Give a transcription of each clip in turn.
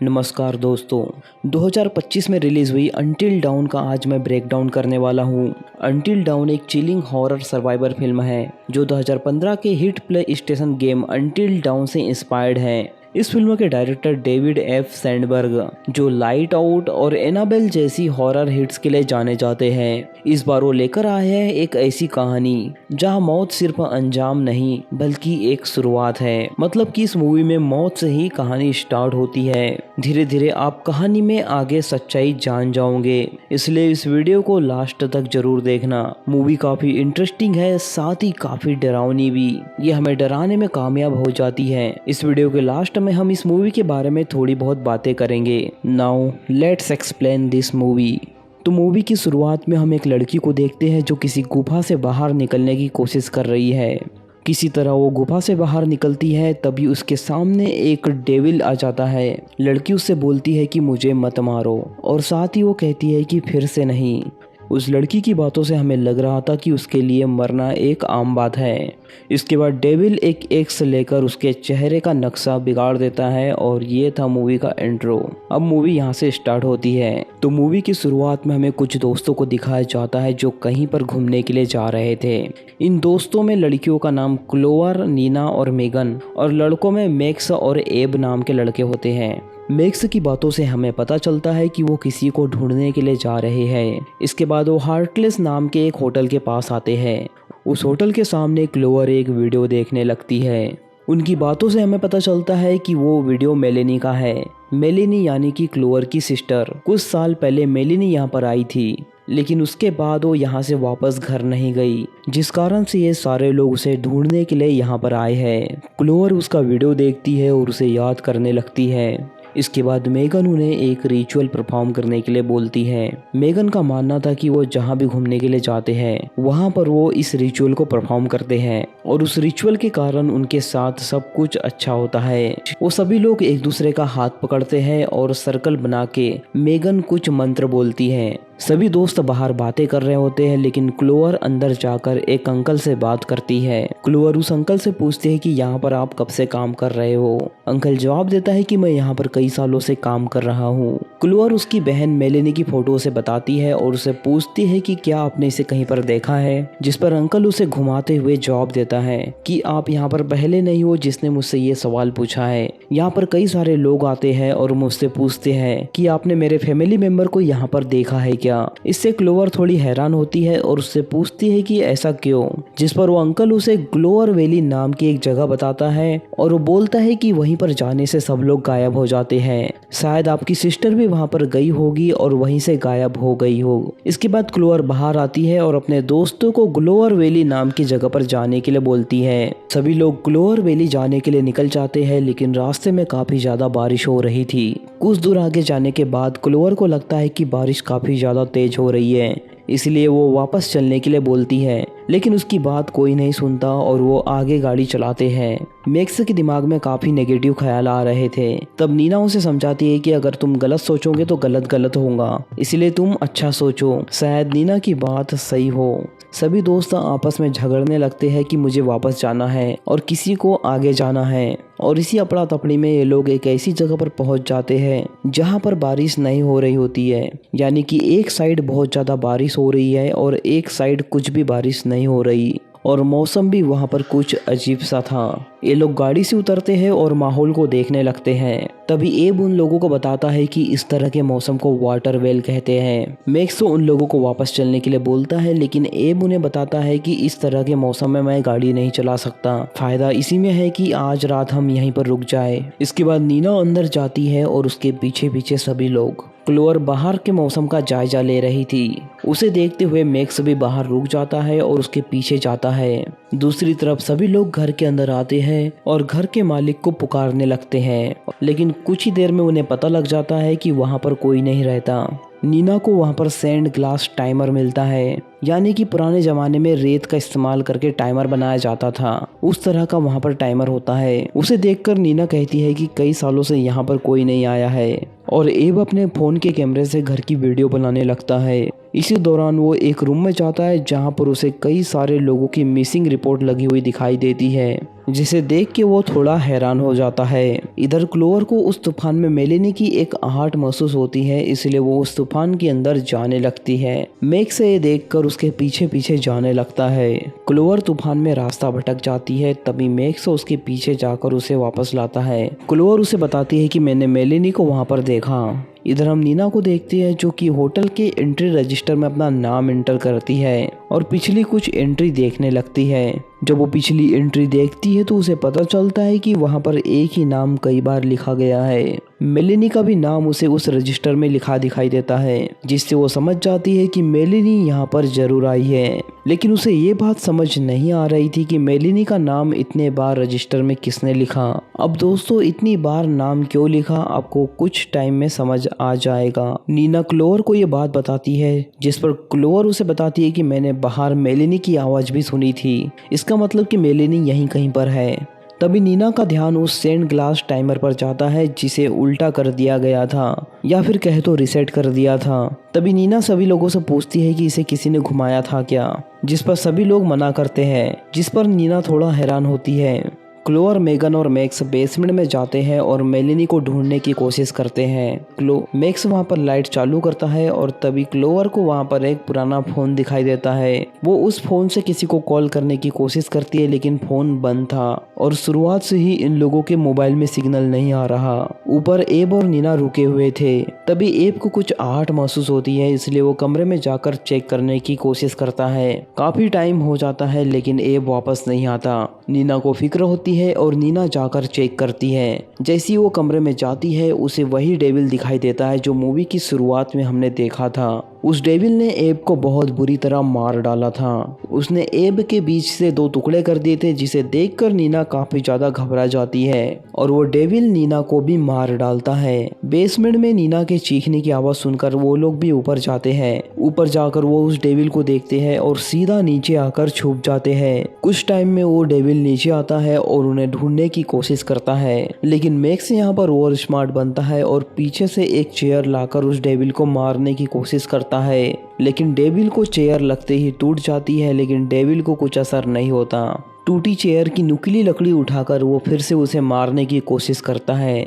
नमस्कार दोस्तों, 2025 में रिलीज़ हुई अंटिल डाउन का आज मैं ब्रेक डाउन करने वाला हूँ। अंटिल डाउन एक चिलिंग हॉरर सर्वाइवर फिल्म है जो 2015 के hit play station game until down से इंस्पायर्ड है। इस फिल्म के डायरेक्टर डेविड एफ सैंडबर्ग, जो लाइट आउट और एनाबेल जैसी हॉरर हिट्स के लिए जाने जाते हैं, इस बार वो लेकर आए हैं एक ऐसी कहानी जहां मौत सिर्फ अंजाम नहीं बल्कि एक शुरुआत है। मतलब कि इस मूवी में मौत से ही कहानी स्टार्ट होती है। धीरे धीरे आप कहानी में आगे सच्चाई जान जाओगे, इसलिए इस वीडियो को लास्ट तक जरूर देखना। मूवी काफी इंटरेस्टिंग है, साथ ही काफी डरावनी भी। ये हमें डराने में कामयाब हो जाती है। इस वीडियो के लास्ट में हम इस मूवी के बारे में थोड़ी बहुत बातें करेंगे। Now let's explain this movie. तो मूवी की शुरुआत में हम एक लड़की को देखते हैं जो किसी गुफा से बाहर निकलने की कोशिश कर रही है। किसी तरह वो गुफा से बाहर निकलती है, तभी उसके सामने एक डेविल आ जाता है। लड़की उससे बोलती है कि मुझे मत मारो, और साथ ही वो कहती है कि फिर से नहीं। उस लड़की की बातों से हमें लग रहा था कि उसके लिए मरना एक आम बात है। इसके बाद डेविल एक एक्स लेकर उसके चेहरे का नक्शा बिगाड़ देता है, और ये था मूवी का इंट्रो। अब मूवी यहाँ से स्टार्ट होती है। तो मूवी की शुरुआत में हमें कुछ दोस्तों को दिखाया जाता है जो कहीं पर घूमने के लिए जा रहे थे। इन दोस्तों में लड़कियों का नाम क्लोवर, नीना और मेगन, और लड़कों में मैक्स और एब नाम के लड़के होते हैं। मैक्स की बातों से हमें पता चलता है कि वो किसी को ढूंढने के लिए जा रहे हैं। इसके बाद वो हार्टलेस नाम के एक होटल के पास आते हैं। उस होटल के सामने क्लोवर एक वीडियो देखने लगती है। उनकी बातों से हमें पता चलता है कि वो वीडियो मेलेनी का है। मेलेनी यानी कि क्लोवर की सिस्टर। कुछ साल पहले मेलेनी यहाँ पर आई थी, लेकिन उसके बाद वो यहाँ से वापस घर नहीं गई, जिस कारण से ये सारे लोग उसे ढूंढने के लिए यहाँ पर आए हैं। क्लोवर उसका वीडियो देखती है और उसे याद करने लगती है। इसके बाद मेगन उन्हें एक रिचुअल परफॉर्म करने के लिए बोलती है। मेगन का मानना था कि वो जहाँ भी घूमने के लिए जाते हैं वहाँ पर वो इस रिचुअल को परफॉर्म करते हैं, और उस रिचुअल के कारण उनके साथ सब कुछ अच्छा होता है। वो सभी लोग एक दूसरे का हाथ पकड़ते हैं और सर्कल बना के मेगन कुछ मंत्र बोलती है। सभी दोस्त बाहर बातें कर रहे होते हैं, लेकिन क्लोवर अंदर जाकर एक अंकल से बात करती है। क्लोवर उस अंकल से पूछती है कि यहाँ पर आप कब से काम कर रहे हो। अंकल जवाब देता है कि मैं यहाँ पर कई सालों से काम कर रहा हूँ। क्लोवर उसकी बहन मेलेनी की फोटो से बताती है और उसे पूछती है कि क्या आपने इसे कहीं पर देखा है, जिस पर अंकल उसे घुमाते हुए जवाब देता है कि आप यहाँ पर पहले नहीं हो जिसने मुझसे ये सवाल पूछा है। यहाँ पर कई सारे लोग आते हैं और मुझसे पूछते हैं कि आपने मेरे फैमिली मेंबर को यहाँ पर देखा है क्या। इससे क्लोवर थोड़ी हैरान होती है और उससे पूछती है कि ऐसा क्यों, जिस पर वो अंकल उसे ग्लोवर वैली नाम की एक जगह बताता है, और वो बोलता है कि वहीं पर जाने से सब लोग गायब हो जाते हैं। शायद आपकी सिस्टर भी वहां पर गई होगी और वहीं से गायब हो गई हो। इसके बाद क्लोवर बाहर आती है और अपने दोस्तों को ग्लोवर वैली नाम की जगह पर जाने के लिए बोलती है। सभी लोग ग्लोवर वैली जाने के लिए निकल जाते हैं, लेकिन रास्ते में काफी ज्यादा बारिश हो रही थी। कुछ दूर आगे जाने के बाद क्लोवर को लगता है कि बारिश काफी ज्यादा तेज हो रही है, इसलिए वो वापस चलने के लिए बोलती है, लेकिन उसकी बात कोई नहीं सुनता और वो आगे गाड़ी चलाते हैं। मैक्स के दिमाग में काफी नेगेटिव ख्याल आ रहे थे। तब नीना उसे समझाती है कि अगर तुम गलत सोचोगे तो गलत गलत होगा, इसलिए तुम अच्छा सोचो। शायद नीना की बात सही हो। सभी दोस्त आपस में झगड़ने लगते हैं कि मुझे वापस जाना है और किसी को आगे जाना है, और इसी अफड़ा तफड़ी में ये लोग एक ऐसी जगह पर पहुंच जाते हैं जहां पर बारिश नहीं हो रही होती है। यानी कि एक साइड बहुत ज्यादा बारिश हो रही है और एक साइड कुछ भी बारिश नहीं हो रही, और मौसम भी वहां पर कुछ अजीब सा था। ये लोग गाड़ी से उतरते हैं और माहौल को देखने लगते हैं। तभी एब उन लोगों को बताता है कि इस तरह के मौसम को वाटर वेल कहते हैं। मैक्स तो उन लोगों को वापस चलने के लिए बोलता है, लेकिन एब उन्हें बताता है कि इस तरह के मौसम में मैं गाड़ी नहीं चला सकता। फायदा इसी में है कि आज रात हम यहीं पर रुक जाए। इसके बाद नीना अंदर जाती है और उसके पीछे पीछे सभी लोग। क्लोवर बाहर के मौसम का जायजा ले रही थी। उसे देखते हुए मैक्स भी बाहर रुक जाता है और उसके पीछे जाता है। दूसरी तरफ सभी लोग घर के अंदर आते हैं और घर के मालिक को पुकारने लगते हैं, लेकिन कुछ ही देर में उन्हें पता लग जाता है कि वहां पर कोई नहीं रहता। नीना को वहां पर सैंड ग्लास टाइमर मिलता है, यानी कि पुराने जमाने में रेत का इस्तेमाल करके टाइमर बनाया जाता था, उस तरह का वहां पर टाइमर होता है। उसे देखकर नीना कहती है कि कई सालों से यहाँ पर कोई नहीं आया है, और एब अपने फोन के कैमरे से घर की वीडियो बनाने लगता है। इसी दौरान वो एक रूम में जाता है जहाँ पर उसे कई सारे लोगों की मिसिंग रिपोर्ट लगी हुई दिखाई देती है। जिसे देख के वो थोड़ा हैरान हो जाता है। इधर क्लोवर को उस तूफान में मेलेनी की एक आहट महसूस होती है, इसलिए वो उस तूफान के अंदर जाने लगती है। मैक्स ये देखकर उसके पीछे पीछे जाने लगता है। क्लोवर तूफान में रास्ता भटक जाती है, तभी मैक्स उसके पीछे जाकर उसे वापस लाता है। क्लोवर उसे बताती है कि मैंने मेलेनी को वहाँ पर देखा। इधर हम नीना को देखते हैं जो कि होटल के एंट्री रजिस्टर में अपना नाम एंटर करती है और पिछली कुछ एंट्री देखने लगती है। जब वो पिछली एंट्री देखती है तो उसे पता चलता है कि वहाँ पर एक ही नाम कई बार लिखा गया है। मेलेनी का भी नाम उसे उस रजिस्टर में लिखा दिखाई देता है, जिससे वो समझ जाती है कि मेलेनी यहाँ पर जरूर आई है। लेकिन उसे ये बात समझ नहीं आ रही थी कि मेलेनी का नाम इतने बार रजिस्टर में किसने लिखा। अब दोस्तों इतनी बार नाम क्यों लिखा आपको कुछ टाइम में समझ आ जाएगा। नीना क्लोवर को ये बात बताती है, जिस पर क्लोवर उसे बताती है कि मैंने बाहर मेलेनी की आवाज भी सुनी थी, इसका मतलब कि मेलेनी यहीं कहीं पर है। तभी नीना का ध्यान उस सेंड ग्लास टाइमर पर जाता है जिसे उल्टा कर दिया गया था, या फिर कहे तो रिसेट कर दिया था। तभी नीना सभी लोगों से पूछती है कि इसे किसी ने घुमाया था क्या, जिस पर सभी लोग मना करते हैं, जिस पर नीना थोड़ा हैरान होती है। क्लोवर, मेगन और मैक्स बेसमेंट में जाते हैं और मेलेनी को ढूंढने की कोशिश करते हैं। मैक्स वहां पर लाइट चालू करता है और तभी क्लोवर को वहां पर एक पुराना फोन दिखाई देता है। वो उस फोन से किसी को कॉल करने की कोशिश करती है, लेकिन फोन बंद था और शुरुआत से ही इन लोगों के मोबाइल में सिग्नल नहीं आ रहा। ऊपर एब और नीना रुके हुए थे। तभी एब को कुछ आहट महसूस होती है, इसलिए वो कमरे में जाकर चेक करने की कोशिश करता है। काफी टाइम हो जाता है लेकिन एब वापस नहीं आता। नीना को फिक्र होती है और नीना जाकर चेक करती है। जैसी वो कमरे में जाती है उसे वही डेविल दिखाई देता है जो मूवी की शुरुआत में हमने देखा था। उस डेविल ने एब को बहुत बुरी तरह मार डाला था। उसने एब के बीच से 2 टुकड़े कर दिए थे, जिसे देखकर नीना काफी ज्यादा घबरा जाती है और वो डेविल नीना को भी मार डालता है। बेसमेंट में नीना के चीखने की आवाज सुनकर वो लोग भी ऊपर जाते हैं। ऊपर जाकर वो उस डेविल को देखते हैं और सीधा नीचे आकर छुप जाते हैं। कुछ टाइम में वो डेविल नीचे आता है और उन्हें ढूंढने की कोशिश करता है, लेकिन मैक्स यहाँ पर ओवर स्मार्ट बनता है और पीछे से एक चेयर लाकर उस डेविल को मारने की कोशिश करता है। लेकिन डेविल को चेयर लगते ही टूट जाती है, लेकिन डेविल को कुछ असर नहीं होता। टूटी चेयर की नुकीली लकड़ी उठाकर वो फिर से उसे मारने की कोशिश करता है,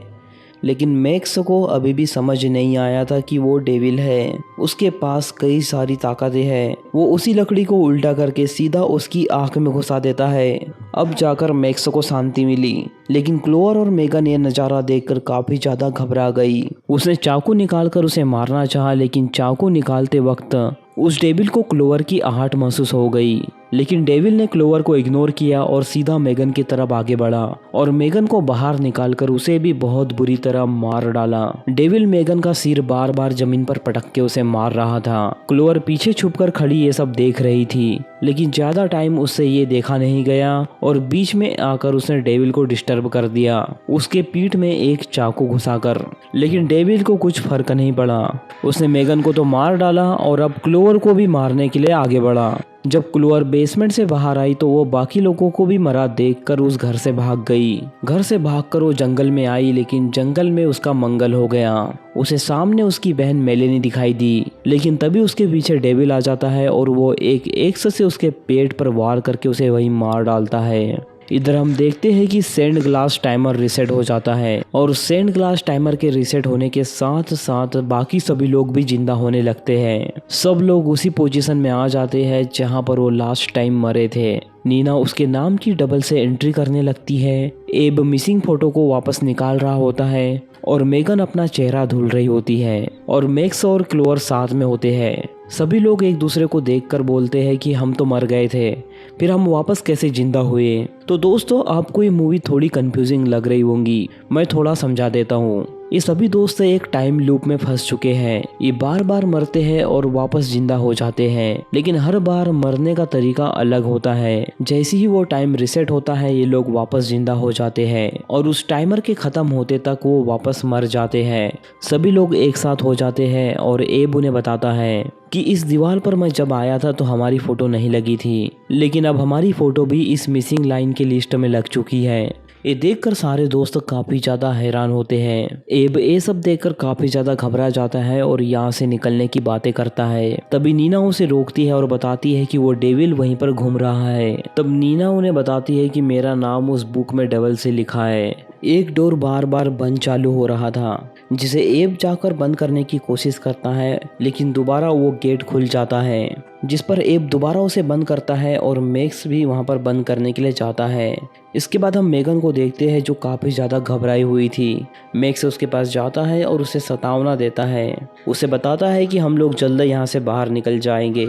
लेकिन मैक्स को अभी भी समझ नहीं आया था कि वो डेविल है। उसके पास कई सारी ताकतें हैं। वो उसी लकड़ी को उल्टा करके सीधा उसकी आंख में घुसा देता है। अब जाकर मैक्स को शांति मिली, लेकिन क्लोवर और मेगन ये नज़ारा देखकर काफी ज्यादा घबरा गई। उसने चाकू निकालकर उसे मारना चाहा, लेकिन चाकू निकालते वक्त उस डेविल को क्लोवर की आहट महसूस हो गई। लेकिन डेविल ने क्लोवर को इग्नोर किया और सीधा मेगन की तरफ आगे बढ़ा और मेगन को बाहर निकालकर उसे भी बहुत बुरी तरह मार डाला। डेविल मेगन का सिर बार बार जमीन पर पटक के उसे मार रहा था। क्लोवर पीछे छुपकर खड़ी ये सब देख रही थी, लेकिन ज्यादा टाइम उससे ये देखा नहीं गया और बीच में आकर उसने डेविल को डिस्टर्ब कर दिया, उसके पीठ में एक चाकू घुसाकर। लेकिन डेविल को कुछ फर्क नहीं पड़ा। उसने मेगन को तो मार डाला और अब क्लोवर को भी मारने के लिए आगे बढ़ा। जब क्लोवर बेसमेंट से बाहर आई तो वो बाकी लोगों को भी मरा देखकर उस घर से भाग गई। घर से भागकर वो जंगल में आई, लेकिन जंगल में उसका मंगल हो गया। उसे सामने उसकी बहन मेलेनी दिखाई दी, लेकिन तभी उसके पीछे डेविल आ जाता है और वो एक एक्स से उसके पेट पर वार करके उसे वहीं मार डालता है। इधर हम देखते हैं कि सेंड ग्लास टाइमर रीसेट हो जाता है और सेंड ग्लास टाइमर के रीसेट होने के साथ साथ बाकी सभी लोग भी जिंदा होने लगते हैं। सब लोग उसी पोजीशन में आ जाते हैं जहां पर वो लास्ट टाइम मरे थे। नीना उसके नाम की डबल से एंट्री करने लगती है। एब मिसिंग फोटो को वापस निकाल रहा होता है और मेगन अपना चेहरा धुल रही होती है और मैक्स और क्लोवर साथ में होते हैं। सभी लोग एक दूसरे को देखकर बोलते हैं कि हम तो मर गए थे, फिर हम वापस कैसे जिंदा हुए। तो दोस्तों आपको ये मूवी थोड़ी कंफ्यूजिंग लग रही होंगी, मैं थोड़ा समझा देता हूँ। ये सभी दोस्त एक टाइम लूप में फंस चुके हैं। ये बार बार मरते हैं और वापस जिंदा हो जाते हैं, लेकिन हर बार मरने का तरीका अलग होता है। जैसे ही वो टाइम रिसेट होता है ये लोग वापस जिंदा हो जाते हैं और उस टाइमर के खत्म होते तक वो वापस मर जाते हैं। सभी लोग एक साथ हो जाते हैं और एब उन्हें बताता है कि इस दीवार पर मैं जब आया था तो हमारी फोटो नहीं लगी थी, लेकिन अब हमारी फोटो भी इस मिसिंग लाइन की लिस्ट में लग चुकी है। ये देखकर सारे दोस्त काफी ज्यादा हैरान होते हैं। एब ये सब देखकर काफी ज्यादा घबरा जाता है और यहाँ से निकलने की बातें करता है। तभी नीना उसे रोकती है और बताती है कि वो डेविल वहीं पर घूम रहा है। तब नीना उन्हें बताती है कि मेरा नाम उस बुक में डेविल से लिखा है। एक डोर बार बार बंद चालू हो रहा था, जिसे एब जाकर बंद करने की कोशिश करता है, लेकिन दोबारा वो गेट खुल जाता है, जिस पर एब दोबारा उसे बंद करता है और मैक्स भी वहां पर बंद करने के लिए जाता है। इसके बाद हम मेगन को देखते हैं जो काफी ज्यादा घबराई हुई थी। मैक्स उसके पास जाता है और उसे सतावना देता है। उसे बताता है कि हम लोग जल्द यहाँ से बाहर निकल जाएंगे।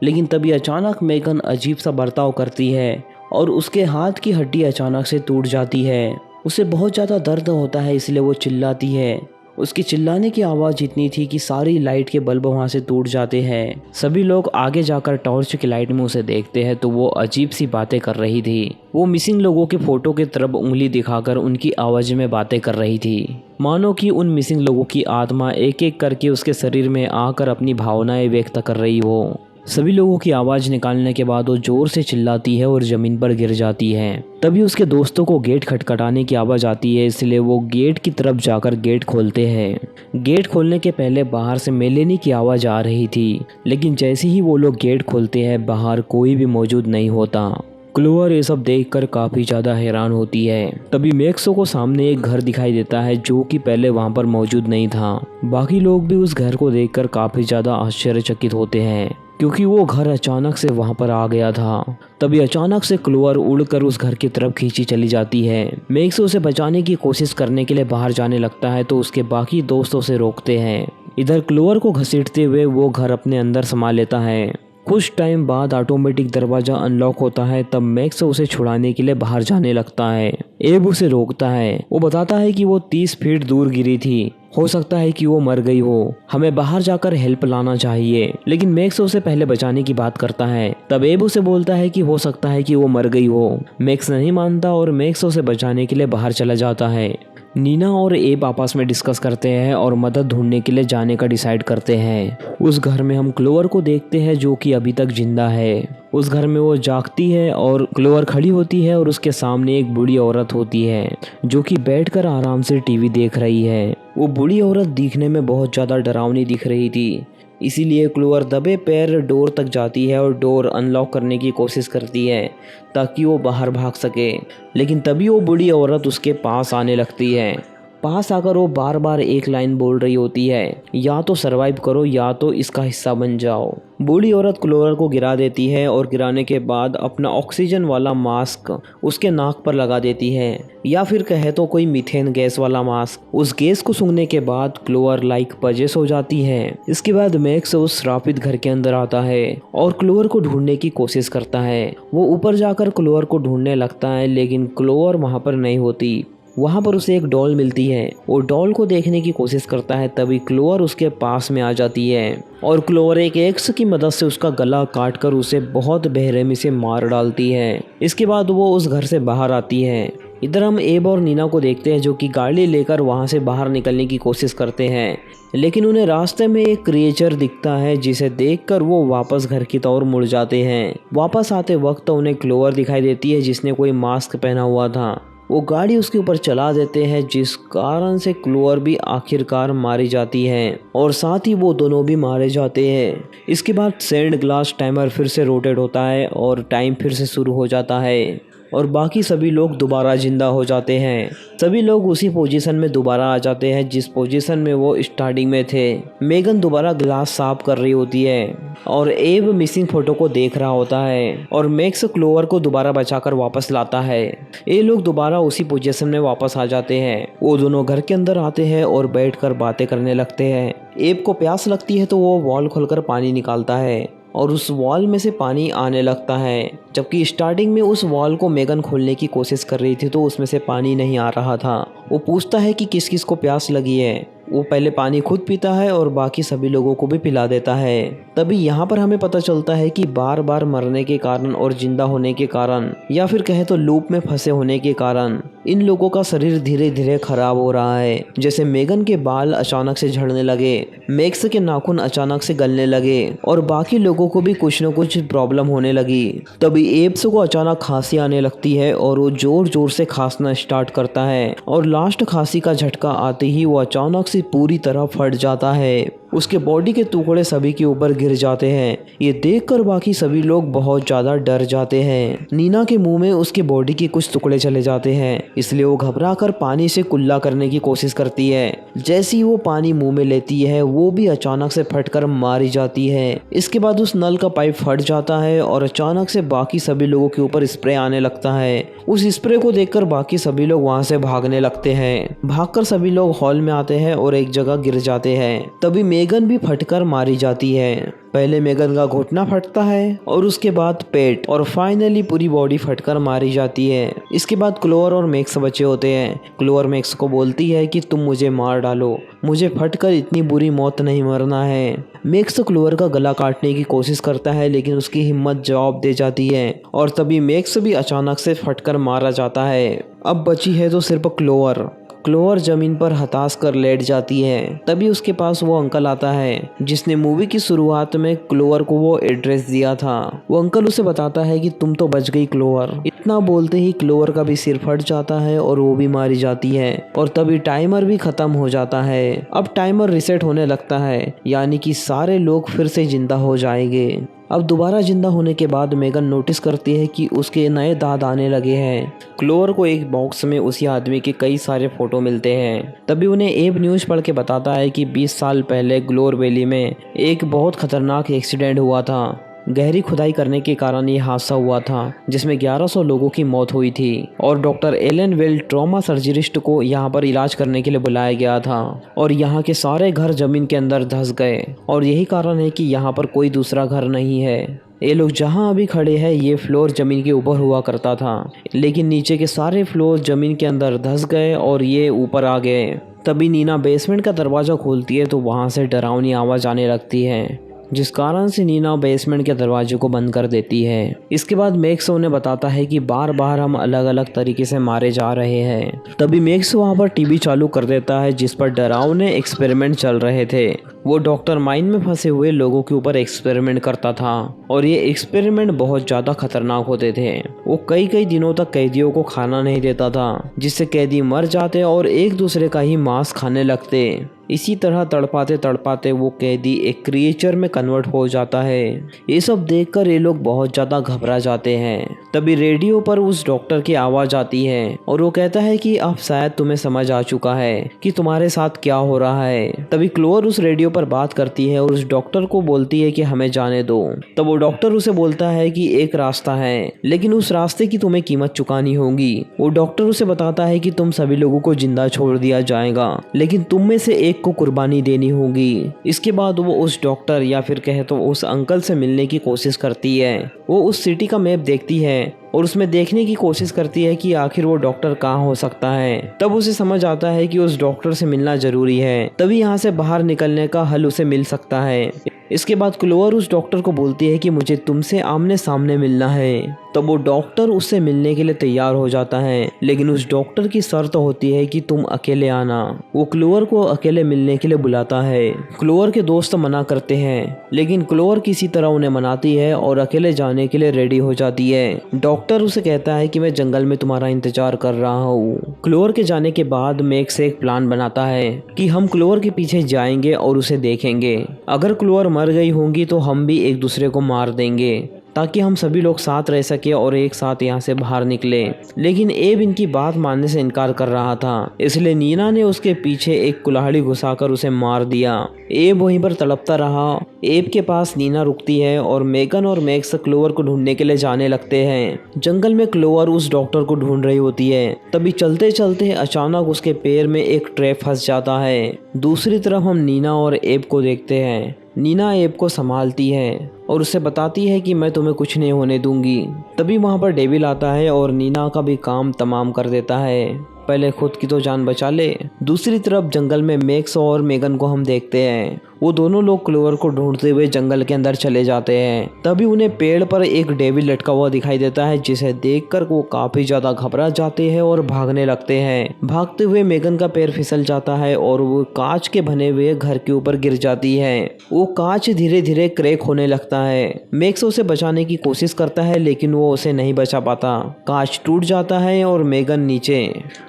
लेकिन तभी अचानक मेगन अजीब सा बर्ताव करती है और उसके हाथ की हड्डी अचानक से टूट जाती है। उसे बहुत ज़्यादा दर्द होता है, इसलिए वो चिल्लाती है। उसकी चिल्लाने की आवाज़ इतनी थी कि सारी लाइट के बल्ब वहाँ से टूट जाते हैं। सभी लोग आगे जाकर टॉर्च की लाइट में उसे देखते हैं तो वो अजीब सी बातें कर रही थी। वो मिसिंग लोगों के फोटो की तरफ उंगली दिखाकर उनकी आवाज़ में बातें कर रही थी, मानो कि उन मिसिंग लोगों की आत्मा एक एक करके उसके शरीर में आकर अपनी भावनाएं व्यक्त कर रही हो। सभी लोगों की आवाज़ निकालने के बाद वो जोर से चिल्लाती है और ज़मीन पर गिर जाती है। तभी उसके दोस्तों को गेट खटखटाने की आवाज़ आती है, इसलिए वो गेट की तरफ जाकर गेट खोलते हैं। गेट खोलने के पहले बाहर से मेलेनी की आवाज़ आ रही थी, लेकिन जैसे ही वो लोग गेट खोलते हैं बाहर कोई भी मौजूद नहीं होता। क्लोवर ये सब देखकर काफ़ी ज़्यादा हैरान होती है। तभी मैक्सो को सामने एक घर दिखाई देता है जो कि पहले वहाँ पर मौजूद नहीं था। बाकी लोग भी उस घर को देखकर काफ़ी ज़्यादा आश्चर्यचकित होते हैं, क्योंकि वो घर अचानक से वहां पर आ गया था। तभी अचानक से क्लोवर उड़कर उस घर की तरफ खींची चली जाती है। मैक्स उसे बचाने की कोशिश करने के लिए बाहर जाने लगता है तो उसके बाकी दोस्तों से रोकते हैं। इधर क्लोवर को घसीटते हुए वो घर अपने अंदर समा लेता है। कुछ टाइम बाद ऑटोमेटिक दरवाजा अनलॉक होता है। तब मैक्स उसे छुड़ाने के लिए बाहर जाने लगता है। एब उसे रोकता है। वो बताता है कि वो 30 फीट दूर गिरी थी, हो सकता है कि वो मर गई हो, हमें बाहर जाकर हेल्प लाना चाहिए। लेकिन मैक्स उसे पहले बचाने की बात करता है। तब एब उसे बोलता है कि हो सकता है कि वो मर गई हो। मैक्स नहीं मानता और मैक्स उसे बचाने के लिए बाहर चला जाता है। नीना और एब आपस में डिस्कस करते हैं और मदद ढूंढने के लिए जाने का डिसाइड करते हैं। उस घर में हम क्लोवर को देखते हैं जो कि अभी तक जिंदा है। उस घर में वो जागती है और क्लोवर खड़ी होती है और उसके सामने एक बूढ़ी औरत होती है जो कि बैठकर आराम से टीवी देख रही है। वो बूढ़ी औरत दिखने में बहुत ज़्यादा डरावनी दिख रही थी, इसीलिए क्लोवर दबे पैर डोर तक जाती है और डोर अनलॉक करने की कोशिश करती है ताकि वो बाहर भाग सके। लेकिन तभी वो बूढ़ी औरत उसके पास आने लगती है। पास आकर वो बार बार एक लाइन बोल रही होती है, या तो सरवाइव करो या तो इसका हिस्सा बन जाओ। बूढ़ी औरत क्लोवर को गिरा देती है और गिराने के बाद अपना ऑक्सीजन वाला मास्क उसके नाक पर लगा देती है, या फिर कहे तो कोई मीथेन गैस वाला मास्क। उस गैस को सूंघने के बाद क्लोवर लाइक पजेस हो जाती है। इसके बाद मैक्स उस श्रापित घर के अंदर आता है और क्लोवर को ढूंढने की कोशिश करता है। वो ऊपर जाकर क्लोवर को ढूंढने लगता है, लेकिन क्लोवर वहाँ पर नहीं होती। वहाँ पर उसे एक डॉल मिलती है। वो डॉल को देखने की कोशिश करता है, तभी क्लोवर उसके पास में आ जाती है और क्लोवर एक एक्स की मदद से उसका गला काटकर उसे बहुत बेरहमी से मार डालती है। इसके बाद वो उस घर से बाहर आती है। इधर हम एब और नीना को देखते हैं जो कि गाड़ी लेकर वहाँ से बाहर निकलने की कोशिश करते हैं, लेकिन उन्हें रास्ते में एक क्रिएचर दिखता है जिसे देखकर वो वापस घर की तरफ मुड़ जाते हैं। वापस आते वक्त उन्हें क्लोवर दिखाई देती है जिसने कोई मास्क पहना हुआ था। वो गाड़ी उसके ऊपर चला देते हैं, जिस कारण से क्लोवर भी आखिरकार मारी जाती है और साथ ही वो दोनों भी मारे जाते हैं। इसके बाद सैंड ग्लास टाइमर फिर से रोटेट होता है और टाइम फिर से शुरू हो जाता है और बाकी सभी लोग दोबारा जिंदा हो जाते हैं। सभी लोग उसी पोजीशन में दोबारा आ जाते हैं जिस पोजीशन में वो स्टार्टिंग में थे। मेगन दोबारा ग्लास साफ कर रही होती है और एब मिसिंग फोटो को देख रहा होता है और मैक्स क्लोवर को दोबारा बचाकर वापस लाता है। ये लोग दोबारा उसी पोजीशन में वापस आ जाते हैं। वो दोनों घर के अंदर आते हैं और बैठकर बातें करने लगते हैं। एब को प्यास लगती है तो वो वॉल खोलकर पानी निकालता है और उस वॉल में से पानी आने लगता है, जबकि स्टार्टिंग में उस वॉल को मेगन खोलने की कोशिश कर रही थी तो उसमें से पानी नहीं आ रहा था। वो पूछता है कि किस किस को प्यास लगी है। वो पहले पानी खुद पीता है और बाकी सभी लोगों को भी पिला देता है। तभी यहाँ पर हमें पता चलता है कि बार बार मरने के कारण और जिंदा होने के कारण या फिर कहे तो लूप में फंसे होने के कारण इन लोगों का शरीर धीरे धीरे खराब हो रहा है। जैसे मेगन के बाल अचानक से झड़ने लगे, मैक्स के नाखून अचानक से गलने लगे और बाकी लोगों को भी कुछ न कुछ प्रॉब्लम होने लगी। तभी एब्स को अचानक खांसी आने लगती है और वो जोर जोर से खांसना स्टार्ट करता है और लास्ट खांसी का झटका आते ही वो अचानक से पूरी तरह फट जाता है। उसके बॉडी के टुकड़े सभी के ऊपर गिर जाते हैं। ये देखकर बाकी सभी लोग बहुत ज्यादा डर जाते हैं। नीना के मुंह में उसके बॉडी के कुछ टुकड़े चले जाते हैं, इसलिए वो घबराकर पानी से कुल्ला करने की कोशिश करती है। जैसे ही वो पानी मुंह में लेती है वो भी अचानक से फटकर मारी जाती है। इसके बाद उस नल का पाइप फट जाता है और अचानक से बाकी सभी लोगों के ऊपर स्प्रे आने लगता है। उस स्प्रे को देखकर बाकी सभी लोग वहां से भागने लगते हैं। भागकर सभी लोग हॉल में आते हैं और एक जगह गिर जाते हैं। तभी मेगन भी फटकर मारी जाती है। पहले मेगन का घुटना फटता है और उसके बाद पेट और फाइनली पूरी बॉडी फटकर मारी जाती है। इसके बाद क्लोवर और मैक्स बचे होते हैं। क्लोवर मैक्स को बोलती है कि तुम मुझे मार डालो, मुझे फटकर इतनी बुरी मौत नहीं मरना है। मैक्स क्लोवर का गला काटने की कोशिश करता है लेकिन उसकी हिम्मत जवाब दे जाती है और तभी मैक्स भी अचानक से फटकर मारा जाता है। अब बची है तो सिर्फ क्लोवर। क्लोवर जमीन पर हताश कर लेट जाती है। तभी उसके पास वो अंकल आता है जिसने मूवी की शुरुआत में क्लोवर को वो एड्रेस दिया था। वो अंकल उसे बताता है कि तुम तो बच गई क्लोवर। इतना बोलते ही क्लोवर का भी सिर फट जाता है और वो भी मारी जाती है और तभी टाइमर भी खत्म हो जाता है। अब टाइमर रिसेट होने लगता है, यानी कि सारे लोग फिर से जिंदा हो जाएंगे। अब दोबारा जिंदा होने के बाद मेगन नोटिस करती है कि उसके नए दांत आने लगे हैं। क्लोवर को एक बॉक्स में उसी आदमी के कई सारे फोटो मिलते हैं। तभी उन्हें एब न्यूज़ पढ़ के बताता है कि 20 साल पहले ग्लोर वैली में एक बहुत खतरनाक एक्सीडेंट हुआ था। गहरी खुदाई करने के कारण ये हादसा हुआ था जिसमें 1100 लोगों की मौत हुई थी और डॉक्टर एलन वेल ट्रॉमा सर्जरिस्ट को यहाँ पर इलाज करने के लिए बुलाया गया था और यहाँ के सारे घर जमीन के अंदर धंस गए और यही कारण है कि यहाँ पर कोई दूसरा घर नहीं है। ये लोग जहाँ अभी खड़े हैं ये फ्लोर जमीन के ऊपर हुआ करता था, लेकिन नीचे के सारे फ्लोर जमीन के अंदर धंस गए और ये ऊपर आ गए। तभी नीना बेसमेंट का दरवाज़ा खोलती है तो वहाँ से डरावनी आवाज़ आने लगती है, जिस कारण से नीना बेसमेंट के दरवाजे को बंद कर देती है। इसके बाद मैक्स उन्हें बताता है कि बार बार हम अलग अलग तरीके से मारे जा रहे हैं। तभी मैक्स वहां पर टीवी चालू कर देता है जिस पर डरावने एक्सपेरिमेंट चल रहे थे। वो डॉक्टर माइन में फंसे हुए लोगों के ऊपर एक्सपेरिमेंट करता था और ये एक्सपेरिमेंट बहुत ज़्यादा खतरनाक होते थे। वो कई कई दिनों तक कैदियों को खाना नहीं देता था, जिससे कैदी मर जाते और एक दूसरे का ही मांस खाने लगते। इसी तरह तड़पाते तड़पाते वो कैदी एक क्रिएचर में कन्वर्ट हो जाता है। ये सब देखकर ये लोग बहुत ज़्यादा घबरा जाते हैं। तभी रेडियो पर उस डॉक्टर की आवाज़ आती है और वो कहता है कि अब शायद तुम्हें समझ आ चुका है कि तुम्हारे साथ क्या हो रहा है। तभी क्लोवर उस रेडियो पर बात करती है और उस डॉक्टर को बोलती है कि हमें जाने दो। तब वो डॉक्टर उसे बोलता है कि एक रास्ता है, लेकिन उस रास्ते की तुम्हें कीमत चुकानी होगी। वो डॉक्टर उसे बताता है कि तुम सभी लोगों को जिंदा छोड़ दिया जाएगा, लेकिन तुम में से एक को कुर्बानी देनी होगी। इसके बाद वो उस डॉक्टर या फिर कहे तो उस अंकल से मिलने की कोशिश करती है। वो उस सिटी का मैप देखती है और उसमें देखने की कोशिश करती है कि आखिर वो डॉक्टर कहाँ हो सकता है। तब उसे समझ आता है कि उस डॉक्टर से मिलना जरूरी है, तभी यहाँ से बाहर निकलने का हल उसे मिल सकता है। इसके बाद क्लोवर उस डॉक्टर को बोलती है कि मुझे तुमसे आमने सामने मिलना है। तब वो डॉक्टर उससे मिलने के लिए तैयार हो जाता है, लेकिन उस डॉक्टर की शर्त होती है कि तुम अकेले आना। वो क्लोवर को अकेले मिलने के लिए बुलाता है। क्लोवर के दोस्त मना करते हैं, लेकिन क्लोवर किसी तरह उन्हें मनाती है और अकेले जाने के लिए रेडी हो जाती है। डॉक्टर उसे कहता है कि मैं जंगल में तुम्हारा इंतजार कर रहा हूँ। क्लोवर के जाने के बाद मैक्स एक प्लान बनाता है कि हम क्लोवर के पीछे जाएंगे और उसे देखेंगे। अगर क्लोवर मर गई होंगी तो हम भी एक दूसरे को मार देंगे, ताकि हम सभी लोग साथ रह सके और एक साथ यहाँ से बाहर निकले। लेकिन एब इनकी बात मानने से इनकार कर रहा था, इसलिए नीना ने उसके पीछे एक कुल्हाड़ी घुसाकर उसे मार दिया। एब वहीं पर तड़पता रहा। एब के पास नीना रुकती है और मेगन और मैक्स क्लोवर को ढूंढने के लिए जाने लगते हैं। जंगल में क्लोवर उस डॉक्टर को ढूंढ रही होती है। तभी चलते चलते अचानक उसके पैर में एक ट्रैप फंस जाता है। दूसरी तरफ हम नीना और एब को देखते हैं। नीना एब को संभालती है और उसे बताती है कि मैं तुम्हें कुछ नहीं होने दूंगी। तभी वहाँ पर डेविल आता है और नीना का भी काम तमाम कर देता है। पहले खुद की तो जान बचा ले। दूसरी तरफ जंगल में मैक्स और मेगन को हम देखते हैं। वो दोनों लोग क्लोवर को ढूंढते हुए जंगल के अंदर चले जाते हैं। तभी उन्हें पेड़ पर एक डेविल लटका हुआ दिखाई देता है, जिसे देखकर वो काफी ज्यादा घबरा जाते हैं और भागने लगते हैं। भागते हुए मेगन का पैर फिसल जाता है और वो कांच के बने हुए घर के ऊपर गिर जाती है। वो कांच धीरे धीरे क्रैक होने लगता है। मैक्स उसे बचाने की कोशिश करता है, लेकिन वो उसे नहीं बचा पाता। कांच टूट जाता है और मेगन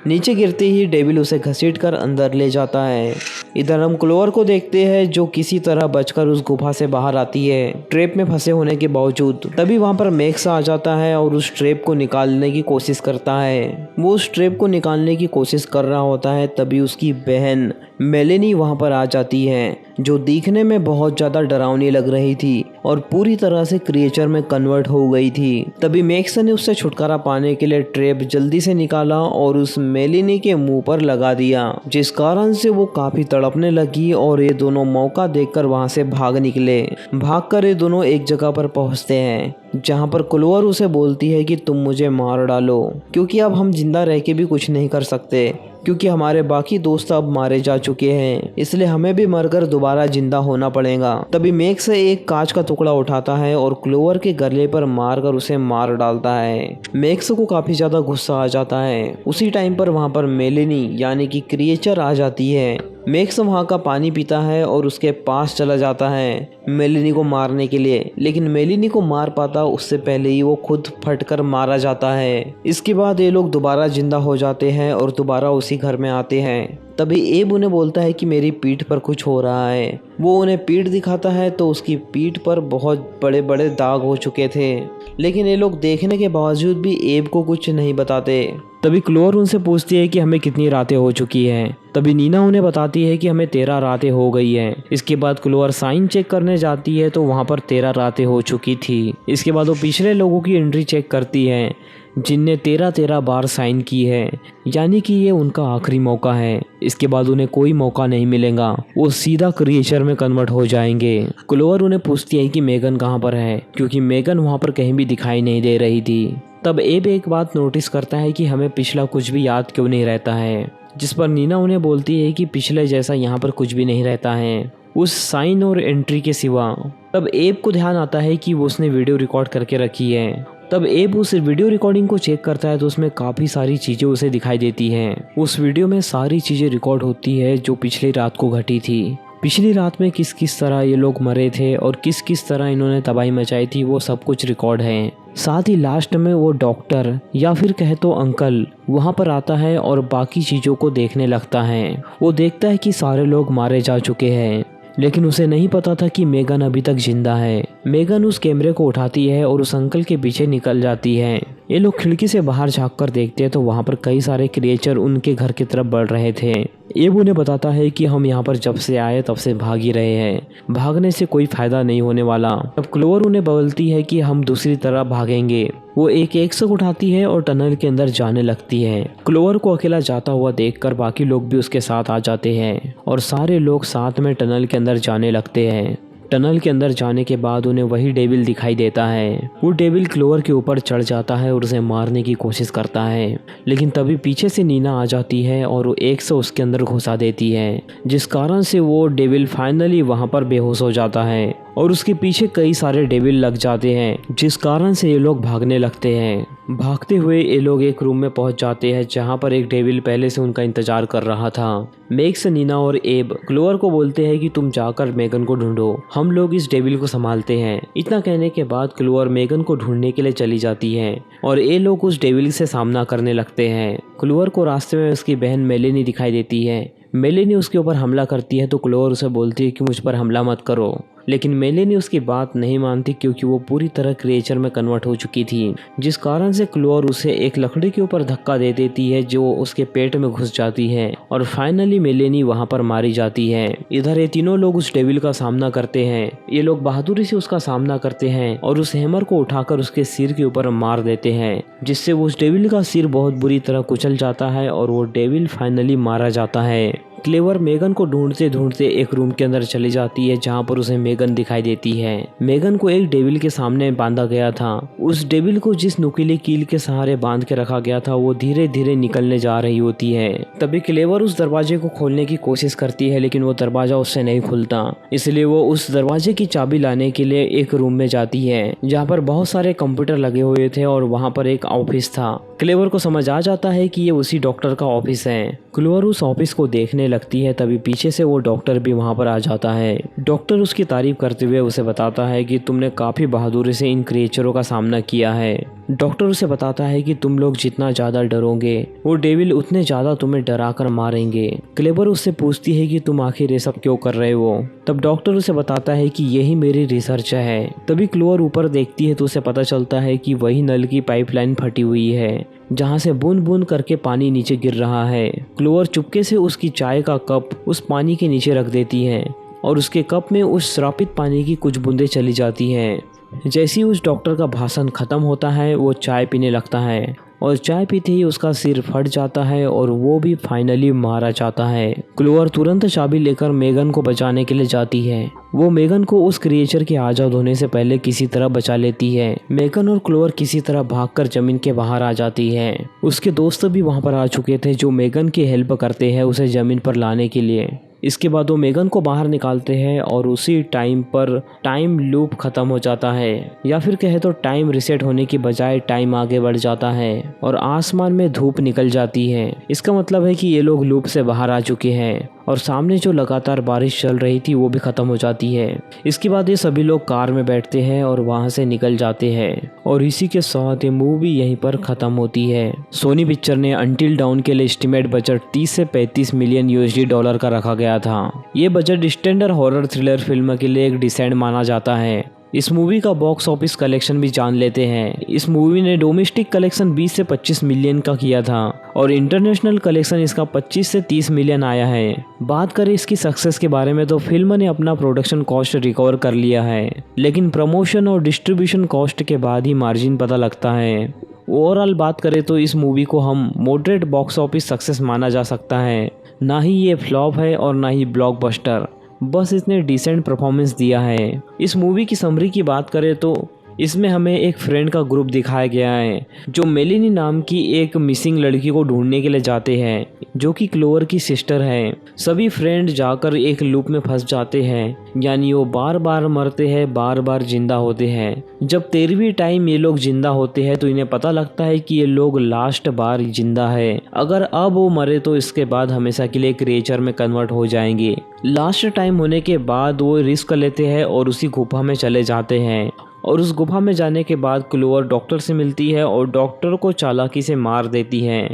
नीचे गिरते ही डेविल उसे घसीट कर अंदर ले जाता है। इधर हम क्लोवर को देखते हैं, जो किसी तरह बचकर उस गुफा से बाहर आती है, ट्रैप में फंसे होने के बावजूद। तभी वहां पर मैक्स आ जाता है और उस ट्रैप को निकालने की कोशिश करता है। वो उस ट्रैप को निकालने की कोशिश कर रहा होता है, तभी उसकी बहन मेलेनी वहां पर आ जाती है, जो दिखने में बहुत ज्यादा डरावनी लग रही थी और पूरी तरह से क्रिएचर में कन्वर्ट हो गई थी। तभी मैक्स ने उससे छुटकारा पाने के लिए ट्रैप जल्दी से निकाला और उस मेलेनी के मुंह पर लगा दिया, जिस कारण से वो काफी तड़पने लगी और ये दोनों मौका देखकर वहां से भाग निकले। भागकर ये दोनों एक जगह पर पहुंचते हैं, जहां पर क्लोवर उसे बोलती है कि तुम मुझे मार डालो, क्योंकि अब हम जिंदा रह के भी कुछ नहीं कर सकते, क्योंकि हमारे बाकी दोस्त अब मारे जा चुके हैं, इसलिए हमें भी मरकर दोबारा जिंदा होना पड़ेगा। तभी मैक्स एक कांच का टुकड़ा उठाता है और क्लोवर के गले पर मारकर उसे मार डालता है। मैक्स को काफी ज्यादा गुस्सा आ जाता है। उसी टाइम पर वहां पर मेलेनी यानी कि क्रिएचर आ जाती है। मैक्स वहां का पानी पीता है और उसके पास चला जाता है मेलेनी को मारने के लिए, लेकिन मेलेनी को मार पाता उससे पहले ही वो खुद फटकर मारा जाता है। इसके बाद ये लोग दोबारा जिंदा हो जाते हैं और दोबारा उसी घर में आते हैं। तभी एब उन्हें बोलता है कि मेरी पीठ पर कुछ हो रहा है। वो उन्हें पीठ दिखाता है तो उसकी पीठ पर बहुत बड़े बड़े दाग हो चुके थे, लेकिन ये लोग देखने के बावजूद भी एब को कुछ नहीं बताते। तभी क्लोवर उनसे पूछती है कि हमें कितनी रातें हो चुकी हैं। तभी नीना उन्हें बताती है कि हमें 13 रातें हो गई हैं। इसके बाद क्लोवर साइन चेक करने जाती है तो वहाँ पर 13 रातें हो चुकी थी। इसके बाद वो पिछले लोगों की एंट्री चेक करती है, जिनने 13 बार साइन की है, यानी कि ये उनका आखिरी मौका है। इसके बाद उन्हें कोई मौका नहीं मिलेगा, वो सीधा क्रिएचर में कन्वर्ट हो जाएंगे। क्लोवर उन्हें पूछती है कि मेगन कहाँ पर है, क्योंकि मेगन वहाँ पर कहीं भी दिखाई नहीं दे रही थी। तब एब एक बात नोटिस करता है कि हमें पिछला कुछ भी याद क्यों नहीं रहता है, जिस पर नीना उन्हें बोलती है कि पिछले जैसा यहाँ पर कुछ भी नहीं रहता है उस साइन और एंट्री के सिवा। तब एब को ध्यान आता है कि वो उसने वीडियो रिकॉर्ड करके रखी है। तब एब उस वीडियो रिकॉर्डिंग को चेक करता है तो उसमें काफ़ी सारी चीज़ें उसे दिखाई देती हैं। उस वीडियो में सारी चीज़ें रिकॉर्ड होती है जो पिछली रात को घटी थी। पिछली रात में किस किस तरह ये लोग मरे थे और किस किस तरह इन्होंने तबाही मचाई थी, वो सब कुछ रिकॉर्ड है। साथ ही लास्ट में वो डॉक्टर या फिर कहे तो अंकल वहाँ पर आता है और बाकी चीज़ों को देखने लगता है। वो देखता है कि सारे लोग मारे जा चुके हैं, लेकिन उसे नहीं पता था कि मेगन अभी तक जिंदा है। मेगन उस कैमरे को उठाती है और उस अंकल के पीछे निकल जाती है। ये लोग खिड़की से बाहर झांक कर देखते हैं तो वहाँ पर कई सारे क्रिएचर उनके घर की तरफ बढ़ रहे थे। एब उन्हें बताता है कि हम यहाँ पर जब से आए तब से भाग ही रहे हैं, भागने से कोई फायदा नहीं होने वाला। तब क्लोवर उन्हें बोलती है कि हम दूसरी तरफ भागेंगे। वो एक एक्सक उठाती है और टनल के अंदर जाने लगती है। क्लोवर को अकेला जाता हुआ देखकर बाकी लोग भी उसके साथ आ जाते हैं और सारे लोग साथ में टनल के अंदर जाने लगते हैं। टनल के अंदर जाने के बाद उन्हें वही डेविल दिखाई देता है। वो डेविल क्लोवर के ऊपर चढ़ जाता है और उसे मारने की कोशिश करता है, लेकिन तभी पीछे से नीना आ जाती है और वो एक से उसके अंदर घुसा देती है, जिस कारण से वो डेविल फाइनली वहां पर बेहोश हो जाता है और उसके पीछे कई सारे डेविल लग जाते हैं, जिस कारण से ये लोग भागने लगते हैं। भागते हुए ये लोग एक रूम में पहुंच जाते हैं जहां पर एक डेविल पहले से उनका इंतजार कर रहा था। मैक्स, नीना और एब क्लोवर को बोलते हैं कि तुम जाकर मेगन को ढूंढो, हम लोग इस डेविल को संभालते हैं। इतना कहने के बाद क्लोवर मेगन को ढूंढने के लिए चली जाती है और ये लोग उस डेविल से सामना करने लगते हैं। क्लोवर को रास्ते में उसकी बहन मेलेनी दिखाई देती है। मेलेनी उसके ऊपर हमला करती है तो क्लोवर उसे बोलती है कि मुझ पर हमला मत करो, लेकिन मेलेनी उसकी बात नहीं मानती क्योंकि वो पूरी तरह क्रिएचर में कन्वर्ट हो चुकी थी, जिस कारण से क्लोवर उसे एक लकड़ी के ऊपर धक्का दे देती है जो उसके पेट में घुस जाती है और फाइनली मेलेनी वहां पर मारी जाती है। इधर ये तीनों लोग उस डेविल का सामना करते हैं। ये लोग बहादुरी से उसका सामना करते हैं और उस हैमर को उठाकर उसके सिर के ऊपर मार देते हैं, जिससे उस डेविल का सिर बहुत बुरी तरह कुचल जाता है और वो डेविल फाइनली मारा जाता है। क्लेवर मेगन को ढूंढते ढूंढते एक रूम के अंदर चली जाती है जहाँ पर उसे मेगन दिखाई देती है। मेगन को एक डेविल के सामने बांधा गया था। उस डेविल को जिस नुकीले कील के सहारे बांध के रखा गया था वो धीरे धीरे निकलने जा रही होती है। तभी क्लेवर उस दरवाजे को खोलने की कोशिश करती है लेकिन वो दरवाजा उससे नहीं खुलता, इसलिए वो उस दरवाजे की चाबी लाने के लिए एक रूम में जाती है जहाँ पर बहुत सारे कंप्यूटर लगे हुए थे और वहाँ पर एक ऑफिस था। क्लेवर को समझ आ जाता है कि ये उसी डॉक्टर का ऑफिस है। क्लेवर उस ऑफिस को देखने लगती है, तभी पीछे से वो डॉक्टर भी वहाँ पर आ जाता है। डॉक्टर उसकी तारीफ करते हुए उसे बताता है कि तुमने काफी बहादुरी से इन क्रिएचरों का सामना किया है। डॉक्टर उसे बताता है कि तुम लोग जितना ज्यादा डरोगे वो डेविल उतने ज्यादा तुम्हें डरा कर मारेंगे। क्लेवर उससे पूछती है कि तुम आखिर ये सब क्यों कर रहे हो। तब डॉक्टर उसे बताता है कि यही मेरी रिसर्च है। तभी क्लेवर ऊपर देखती है तो उसे पता चलता है कि वही नल की पाइपलाइन फटी हुई है जहाँ से बूंद बूंद करके पानी नीचे गिर रहा है। क्लेवर चुपके से उसकी चाय का कप उस पानी के नीचे रख देती है और उसके कप में उस श्रापित पानी की कुछ बूंदें चली जाती हैं। जैसे ही उस डॉक्टर का भाषण खत्म होता है वो चाय पीने लगता है और चाय पीते ही उसका सिर फट जाता है और वो भी फाइनली मारा जाता है। क्लेवर तुरंत चाबी लेकर मेगन को बचाने के लिए जाती है। वो मेगन को उस क्रिएचर के आजाद होने से पहले किसी तरह बचा लेती है। मेगन और क्लेवर किसी तरह भागकर जमीन के बाहर आ जाती है। उसके दोस्त भी वहां पर आ चुके थे जो मेगन की हेल्प करते हैं उसे जमीन पर लाने के लिए। इसके बाद वो मेगन को बाहर निकालते हैं और उसी टाइम पर टाइम लूप खत्म हो जाता है, या फिर कहे तो टाइम रिसेट होने की बजाय टाइम आगे बढ़ जाता है और आसमान में धूप निकल जाती है। इसका मतलब है कि ये लोग लूप से बाहर आ चुके हैं और सामने जो लगातार बारिश चल रही थी वो भी खत्म हो जाती है। इसके बाद ये सभी लोग कार में बैठते हैं और वहां से निकल जाते हैं और इसी के साथ ये मूवी यहीं पर खत्म होती है। सोनी पिक्चर ने अंटिल डाउन के लिए एस्टिमेट बजट 30 से 35 मिलियन USD का रखा गया था। ये budget standard horror thriller film के लिए एक डिसेंट माना जाता है। इस मूवी का बॉक्स ऑफिस कलेक्शन भी जान लेते हैं। इस मूवी ने डोमेस्टिक कलेक्शन 20 से 25 मिलियन का किया था और इंटरनेशनल कलेक्शन इसका 25 से 30 मिलियन आया है। बात करें इसकी सक्सेस के बारे में तो फिल्म ने अपना प्रोडक्शन कॉस्ट रिकवर कर लिया है, लेकिन प्रमोशन और डिस्ट्रीब्यूशन कॉस्ट के बाद ही मार्जिन पता लगता है। ओवरऑल बात करें तो इस मूवी को हम मॉडरेट बॉक्स ऑफिस सक्सेस माना जा सकता है। ना ही ये फ्लॉप है और ना ही ब्लॉकबस्टर, बस इसने डिसेंट परफॉर्मेंस दिया है। इस मूवी की समरी की बात करें तो इसमें हमें एक फ्रेंड का ग्रुप दिखाया गया है जो मेलिनी नाम की एक मिसिंग लड़की को ढूंढने के लिए जाते हैं जो कि क्लेवर की सिस्टर है। सभी फ्रेंड जाकर एक लूप में फंस जाते हैं, यानी वो बार बार मरते हैं, बार बार जिंदा होते हैं। जब 13वीं टाइम ये लोग जिंदा होते हैं तो इन्हें पता लगता है कि ये लोग लास्ट बार जिंदा है। अगर अब वो मरे तो इसके बाद हमेशा के लिए क्रिएचर में कन्वर्ट हो जाएंगे। लास्ट टाइम होने के बाद वो रिस्क लेते हैं और उसी गुफा में चले जाते हैं और उस गुफा में जाने के बाद क्लेवर डॉक्टर से मिलती है और डॉक्टर को चालाकी से मार देती है।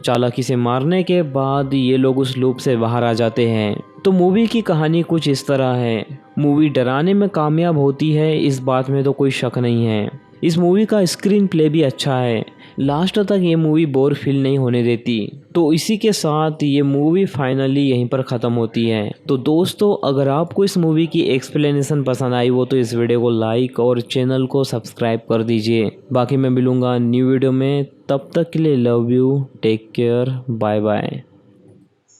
चालाकी से मारने के बाद ये लोग उस लूप से बाहर आ जाते हैं। तो मूवी की कहानी कुछ इस तरह है। मूवी डराने में कामयाब होती है, इस बात में तो कोई शक नहीं है। इस मूवी का स्क्रीन प्ले भी अच्छा है, लास्ट तक ये मूवी बोर फील नहीं होने देती। तो इसी के साथ ये मूवी फाइनली यहीं पर ख़त्म होती है। तो दोस्तों, अगर आपको इस मूवी की एक्सप्लेनेशन पसंद आई हो तो इस वीडियो को लाइक और चैनल को सब्सक्राइब कर दीजिए। बाकी मैं मिलूँगा न्यू वीडियो में, तब तक के लिए love you, take care, bye bye.